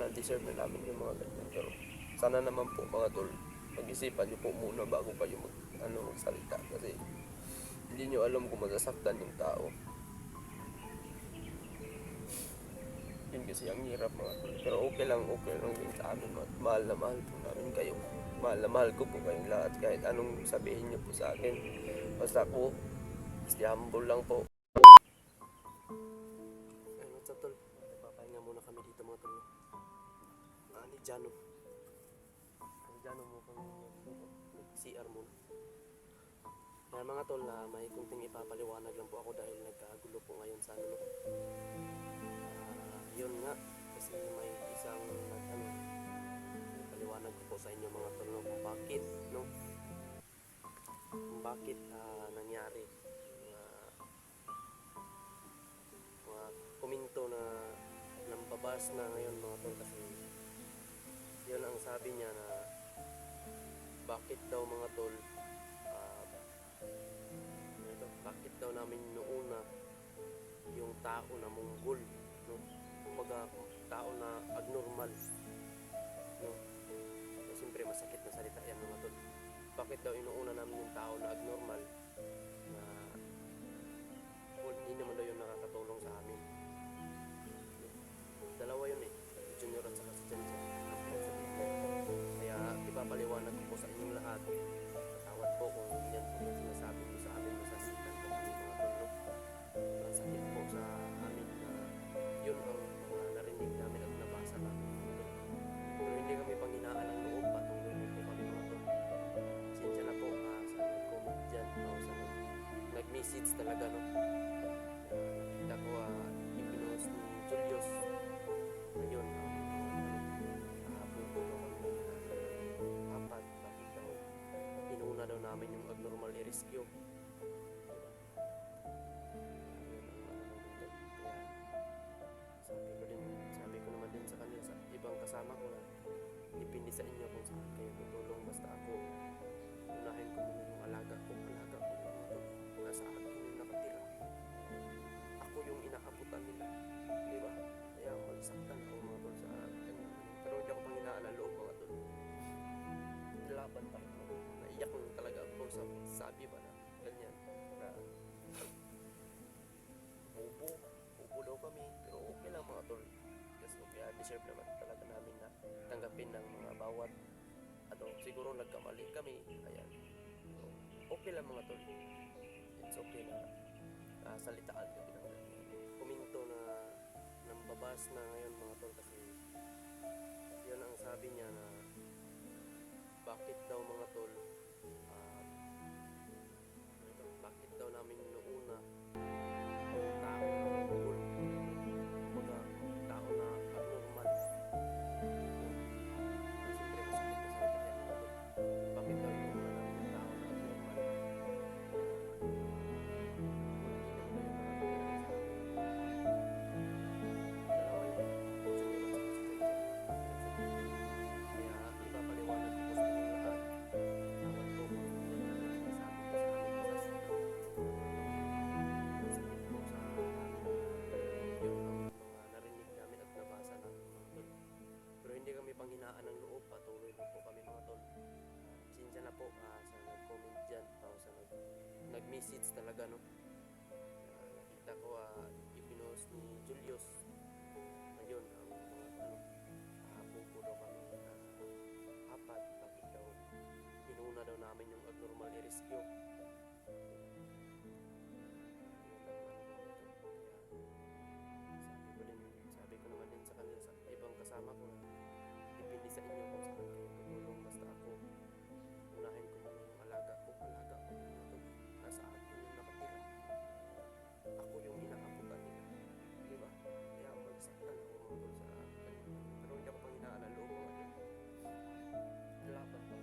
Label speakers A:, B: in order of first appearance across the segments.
A: na deserve na namin yung mga ganyan. Pero sana naman po mga tol, pag-isipan nyo po muna bago kayo magsalita kasi hindi nyo alam kung masasaktan yung tao. Yun kasi ang hirap mga tol. Pero okay lang din sa amin. Mahal na mahal po namin kayo. Mahal na mahal ko po kayong lahat kahit anong sabihin nyo po sa akin. Basta po, stay humble lang po. Ay, what's up tol? Papahinga muna kami dito mga tol. Ni Jano. Ni Jano mo kang CR muna. Kaya mga tol, may kunting ipapaliwanag lang po ako dahil nagkagulo po ngayon sa ano. Yun nga, kasi may isang paliwanag ko po sa inyo mga tol kung bakit, no? Kung bakit nangyari mga komento na nambabas na ngayon mga tol kasi yun ang sabi niya na bakit daw mga tol bakit daw namin noona yung tao na munggol, no? Kumbaga tao na abnormal, no? So, siyempre masakit na salita yan mga tol. Bakit daw inuuna namin yung tao na abnormal na hindi naman daw yung nakakatulong sa amin. Dalawa yun Junior at saka si Jansen. Kaya ipapaliwanag ko po sa inyong lahat. Patawad po kung yan po yung sinasabi ko sa amin, masasitan po kami mga tol, no? Ang sakit po sa amin na yun ang mga narinig namin at nabasa namin mga tol. Pero hindi kami panghinaan ng loob, patuloy po kami mga tol. Sinsya na po sa nag-comment dyan o sa nag-message talaga, no? Nakita ko ipinost ni Julius ngayon pupuno kami apat, bakit daw inuna daw namin yung abnormal i-rescue. Sabi ko naman din sa kanila, sa ibang kasama ko na depende sa inyo kung saan kayo tutulong, basta ako unahin ko muna yung alaga ko nasa akin yung nakatira, ako yung inaabutan nila, di ba? Kaya magsaktan ako mga tol sa kanya, pero hindi ako panghinaan ng loob mga tol. Laban pa rin ako, naiyak ko talaga ako sa sabi ba na ganyan na ubo daw kami, pero okay lang mga tol kasi kaya deserve naman talaga namin na tanggapin ng mga bawat siguro nagkamali kami, ayan. So, okay lang mga tol, it's okay na salitaan ko komento na nambabas na ngayon mga tol kasi yun ang sabi niya na bakit daw mga tol bakit daw namin noona yung tao na mabugol, kumbaga tao na abnormal, siyempre masakit na sa kanya mga tol. Bakit daw inuuna namin yung tao na abnormal, panghinaan ng loob, patuloy lang po kami mga tol. Sinsya na po sa nag-comment dyan o sa nag-message talaga, no? Nakita ko ipinost ni Julius ngayon ang mga pupo daw kami apat, bakit daw inuna daw namin yung abnormal i-rescue. Sabi ko naman din sa kanila, sa ibang kasama ko na depende sa inyo kung saan kayo tutulong, basta ako unahin ko muna yung alaga ko nasa akin yung nakatira, ako yung inaabutan nila, di ba? Kaya magsaktan ako mga tol sa kanya, pero hindi ako panghinaan ng loob mga tol. Laban pa,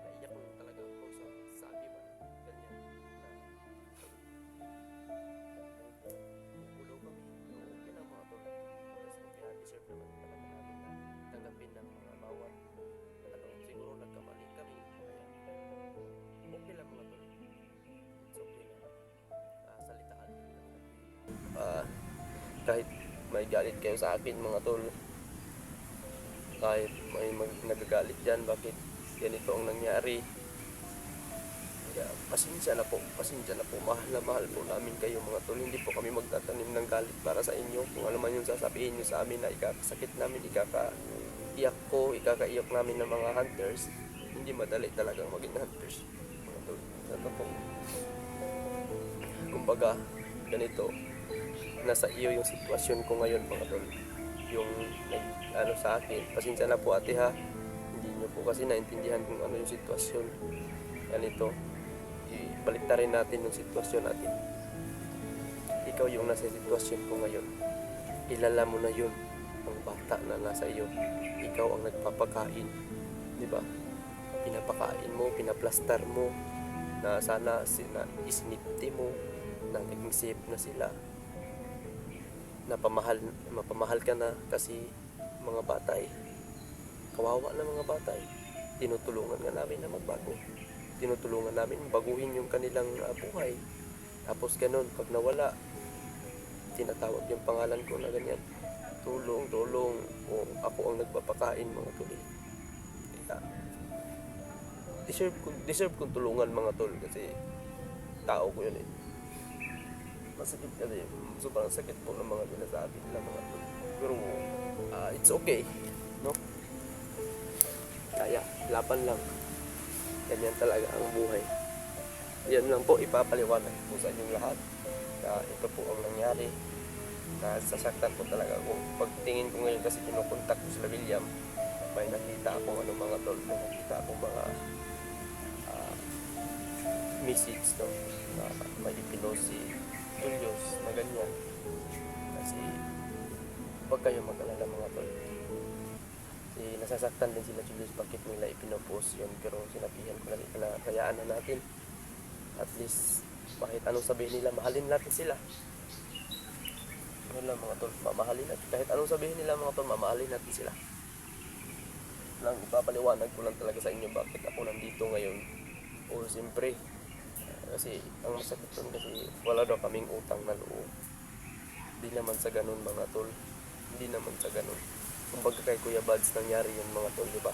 A: naiyak ko talaga ako sa sabi ba na ganyan na ulo kami, pero okay lang mga tol kasi kaya deserve naman talaga namin na tanggapin ng mga bawat siguro nagkamali kami, kaya okay lang mga tol, it's okay na salitaan kahit may galit kayo sa akin mga tol, kahit may nagagalit dyan, bakit ganito ang nangyari. Kaya pasensya na po, mahal po namin kayo mga tol. Hindi po kami magtatanim ng galit para sa inyo. Kung ano man yung sasabihin nyo sa amin na ikakasakit namin, ikakaiyak namin ng mga hunters, hindi madali talagang maging hunters mga tol. Ano po, kumbaga ganito, nasa iyo yung sitwasyon ko ngayon mga tol. Yung sa akin, pasensya na po ate ha, hindi nyo po kasi naintindihan kung ano yung sitwasyon. Ganito, ibaliktarin natin yung sitwasyon natin. Ikaw yung nasa sitwasyon ko ngayon, ilala mo na yun ang bata na nasa iyo. Ikaw ang nagpapakain, di ba? Pinapakain mo, pinaplastar mo, na sana isinipti mo, na naging safe na sila, mapamahal ka na, kasi mga bata kawawa na mga bata tinutulungan nga namin na magbago, tinutulungan namin baguhin yung kanilang buhay. Tapos ganun, pag nawala, tinatawag yung pangalan ko na ganyan, tulong, o ako ang nagpapakain mga tol. Kaya deserve kong tulungan mga tol, kasi tao ko yun masakit kasi, sobrang sakit po ng mga sinasabi nila mga tol, pero it's okay, no? Kaya laban lang, ganyan talaga ang buhay. Yan lang po ipapaliwanag po sa inyong lahat na ito po ang nangyari. Nasasaktan po talaga ako pagtingin ko ngayon, kasi kinukontak ko sila William, may nakita akong mga tol, may nakita akong mga message, no, na may ipinost si Julius na ganyan. Kasi huwag kayo mag-alala mga tol, kasi nasasaktan din sila Julius bakit nila ipinopost yun, pero sinabihan ko na rin na kayaan na natin, at least kahit anong sabihin nila, mahalin natin sila. Yun lang mga tol, mamahalin natin, kahit anong sabihin nila mga tol, mamahalin natin sila lang. Ipapaliwanag ko lang talaga sa inyo bakit ako nandito ngayon. O siyempre, kasi ang masakit doon, kasi wala daw kaming utang na loob. Hindi naman sa ganun mga tol, hindi naman sa ganun. Kumbaga kay Kuya Buds nangyari yun mga tol, di ba?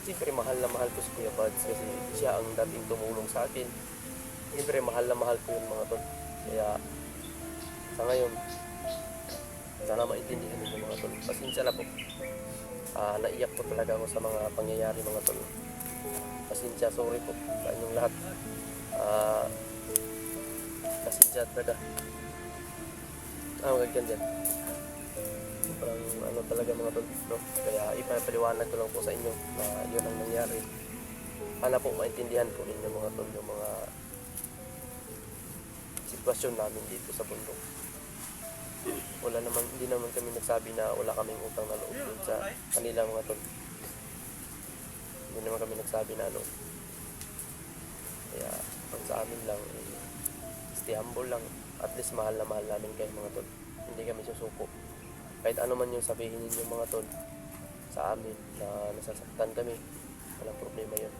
A: Siyempre mahal na mahal ko si Kuya Buds, kasi siya ang dating tumulong sa akin. Siyempre mahal na mahal ko yun mga tol. Kaya sa ngayon, sana maintindihan ninyo mga tol. Pasensya na po, naiyak po talaga ako sa mga pangyayari mga tol. Pasensya, sorry po sa inyong lahat. Pasensya talaga. Magagyan dyan. Parang talaga mga tol, no? Kaya ipapaliwanag ko lang po sa inyo na yun ang nangyari. Sana po maintindihan po ninyo mga tol yung mga sitwasyon namin dito sa bundok. Hindi naman kami nagsabi na wala kaming utang na loob dun sa kanila mga tol. Hindi naman kami nagsabi na Kaya ang sa amin lang, stay humble lang. At least mahal na mahal namin kayo mga tol. Hindi kami susuko. Kahit ano man yung sabihin ninyo mga tol sa amin na nasasaktan kami, walang problema yun.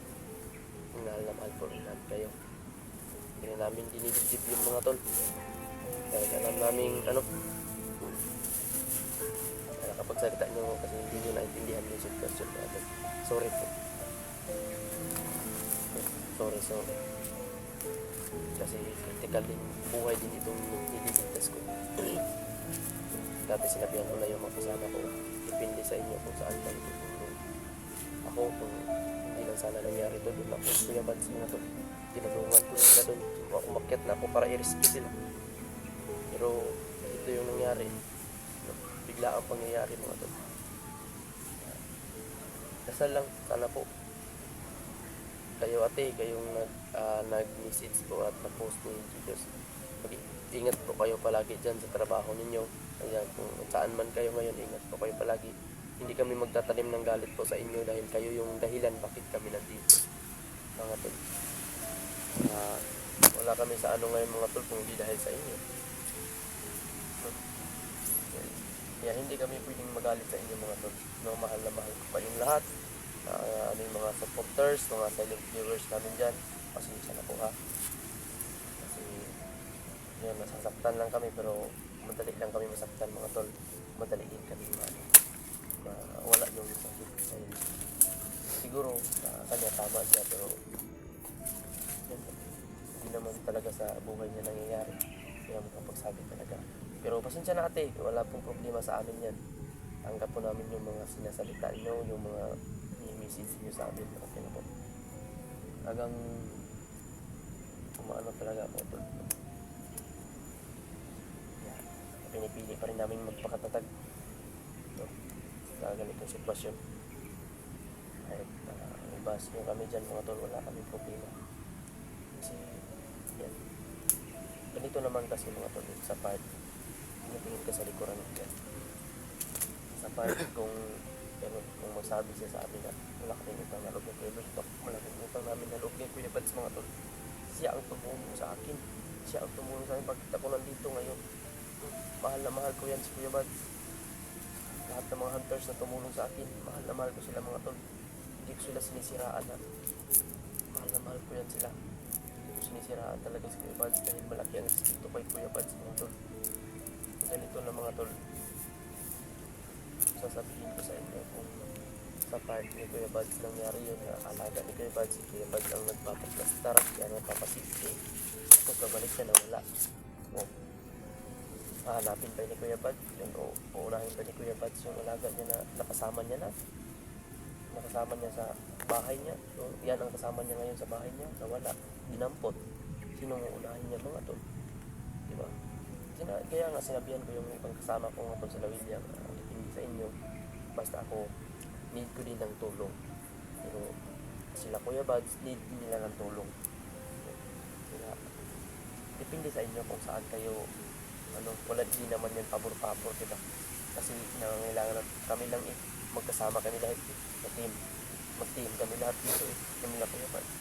A: Mahal na mahal po rin namin kayo. Hindi na namin dinidip yung mga tol. Kahit alam namin nakapagsalita nyo kasi hindi nyo naintindihan yung sitwasyon natin. Sorry po. Sorry. Kasi critical din buhay din itong nililigtas ko. Dati sinabihan ko na yung mga kasama ko, depende sa inyo kung saan tayo tutulong. Ako, kung hindi lang sana nangyari ito, doon ako Kuya Buds na ito. Tinulungan ko sila doon. Umakyat na ako para i-rescue sila. Pero ito yung nangyari. Bigla ang pangyayari mga ito. Dasal lang, sana po kayo ate, kayong nag-message po at nag-post ni Julius, ingat po kayo palagi dyan sa trabaho ninyo. Kaya kung saan man kayo ngayon, ingat po kayo palagi. Hindi kami magtatanim ng galit po sa inyo dahil kayo yung dahilan bakit kami nandito mga tol. Wala kami sa ngayon mga tol kung hindi dahil sa inyo. Kaya hindi kami pwedeng magalit sa inyo mga tol. No, mahal na mahal ko pa yung lahat. Yung mga supporters, mga silent viewers namin dyan, pasensya na po ha. Kasi yun, nasasaktan lang kami, pero madali lang kami masaktan mga tol. Madali din kami wala yung siguro sa kanya tama siya, pero yan, hindi naman talaga sa buhay niya nangyayari. Kaya makapagsabi talaga. Pero pasensya na ate, wala pong problema sa amin yan. Tanggap po namin yung mga sinasalita niyo, yung mga i-message niyo sa amin. Okay na po. Hanggang umaano talaga ako. Yeah. Pinipili pa rin namin magpakatatag, no? Sa ganitong sitwasyon. Kahit ibas nyo kami dyan mga tol, wala kami problema. Kasi yan. Ganito naman kasi mga tol, sa part, tingin ka sa likuran yan. Sa part kung magsabi siya sa amin na wala kaming utang na loob ng Kuya Bads, wala kaming utang namin na loob ng Kuya Bads mga tol. Siya ang tumulong sa akin. Siya ang tumulong sa akin pagkita ko nandito ngayon. Mahal na mahal ko yan si Kuya Bads. Lahat ng mga hunters na tumulong sa akin, mahal na mahal ko sila mga tol. Hindi ko sila sinisiraan na. Mahal na mahal ko yan sila. Hindi ko sinisiraan talaga si Kuya Bads dahil malaki ang espiritu kay Kuya Bads mga tol. Ganito na mga tol, sasabihin ko sa inyo kung sa part ni Kuya Bads nangyari yun na alaga ni Kuya Bads, si Kuya Bads ang nagpapaplastar, kaya nagpapasipti. Tapos nabalik na nawala. O, hahanapin pa ni Kuya Bads yun, o uunahin pa ni Kuya Bads yung alaga niya na nakasama niya sa bahay niya. So, yan ang kasama niya ngayon sa bahay niya, nawala, dinampot. Sinong uunahin niya mga tol? Diba? Kaya nga sinabihan ko yung ibang kasama ko nga sa La William, hindi sa inyo, basta ako need ko din ng tulong, pero sila Kuya Bads need nila ng tulong. Kaya depende sa inyo kung saan kayo wala, hindi naman yan pabor-pabor, diba? Kasi nangangailangan kami lang magkasama kami lahat mag-team kami lahat dito kami lang Kuya Bads.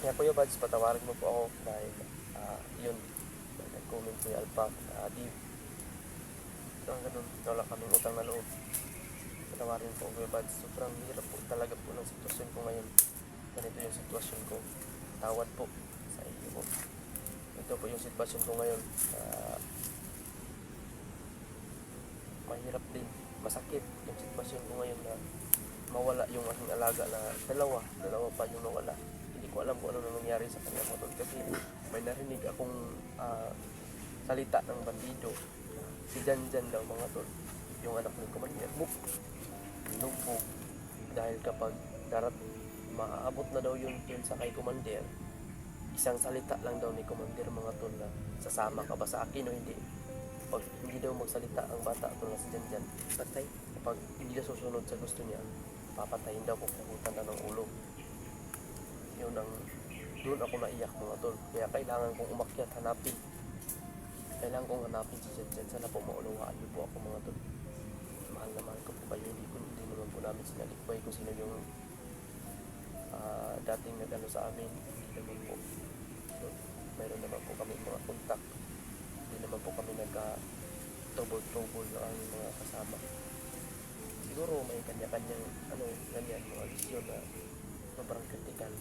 A: Kaya Kuya Bads, patawarin mo po ako dahil yun, nag-comment ko yung Alpha, Deep. Ganun, wala kaming utang na loob. Patawarin po Kuya Bads. Sobrang hirap po talaga po ng sitwasyon ko ngayon. Ganito yung sitwasyon ko. Tawad po sa iyo po. Ito po yung sitwasyon ko ngayon. Mahirap din, masakit yung sitwasyon ko ngayon na mawala yung aking alaga na dalawa pa yung nawala. Hindi ko alam kung ano na nangyari sa kanya mo doon kasi may narinig akong salita ng bandido. Si Janjan daw mga tol, yung anak ng Commander, lumubog dahil kapag maaabot na daw yun sa kay Commander, isang salita lang daw ni Commander mga tol na sasama ka ba sa akin o hindi. Pag hindi daw magsalita ang bata tol na si Janjan, patay. Kapag hindi na susunod sa gusto niya, papatayin daw, puputan na ng ulo. Yun ang doon ako naiyak mga tol. Kaya kailangan kong umakyat, hanapin si Janjan. Sana po maunawaan niyo po ako mga tol. Mahal na mahal ko po kayo. Hindi naman po namin sinalikbay kung sino yung dating nag-ano sa amin. Hindi naman po. So, mayroon naman po kami mga kontak. Hindi naman po kami nagka-trouble na ang mga kasama. Siguro may kanya-kanyang ganyan, mga desisyon na sobrang critical.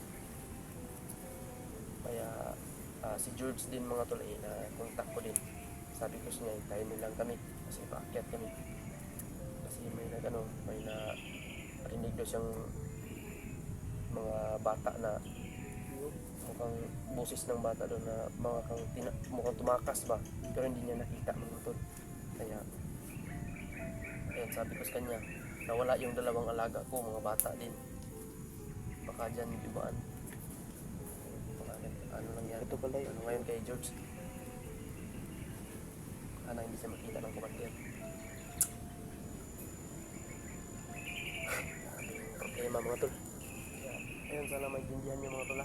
A: Kaya si George din mga tol na kontak ko din. Sabi ko siya, hintayin nilang kami kasi paakyat kami. Kasi may narinig daw siyang mga bata na mukhang boses ng bata doon na mukhang tumakas ba, pero hindi niya nakita mga tol. Kaya ayun, sabi ko sa kanya, nawala yung dalawang alaga ko, mga bata din. Baka dyan ibaan. Ano nangyari? Ito pala yun. Ngayon kay George, sana hindi siya makita ng Commander. Problema mga tol. Ayun, sana maintindihan niyo mga tol.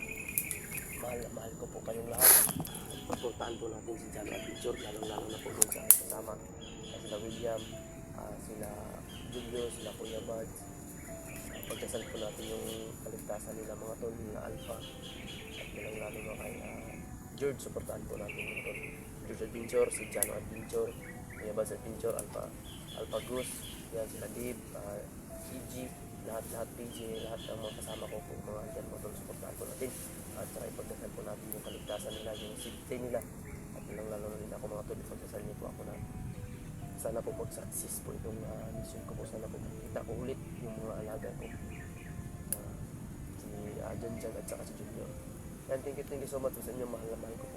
A: Mahal ko po kayong lahat. Pagpuntaan po natin si John Adventure, lalong-lalo na po dun sa kasama. Sila William, sila Julio, sila Kuya Bads. Pagdasal po natin yung kaligtasan nila mga tol, nila Alpha. At lalong-lalo na kay George, supportahan po natin mga tol. George Adventure, si John Adventure, Kuya Bads Adventure, Alpha Goose, yan sila Dave, CG, lahat PJ, lahat ng mga kasama ko po, mga andyan mga tol, supportahan po natin. At saka ipagdasal po natin yung kaligtasan nila, yung safety nila. At lalong-lalo na rin ako mga tol, ipagdasal niyo po ako na sana po mag-success po itong mission ko po. Sana po makita ko ulit yung mga alaga ko. Si Jan Jan at saka si Junior. And thank you so much po sa inyo, mahal na mahal ko po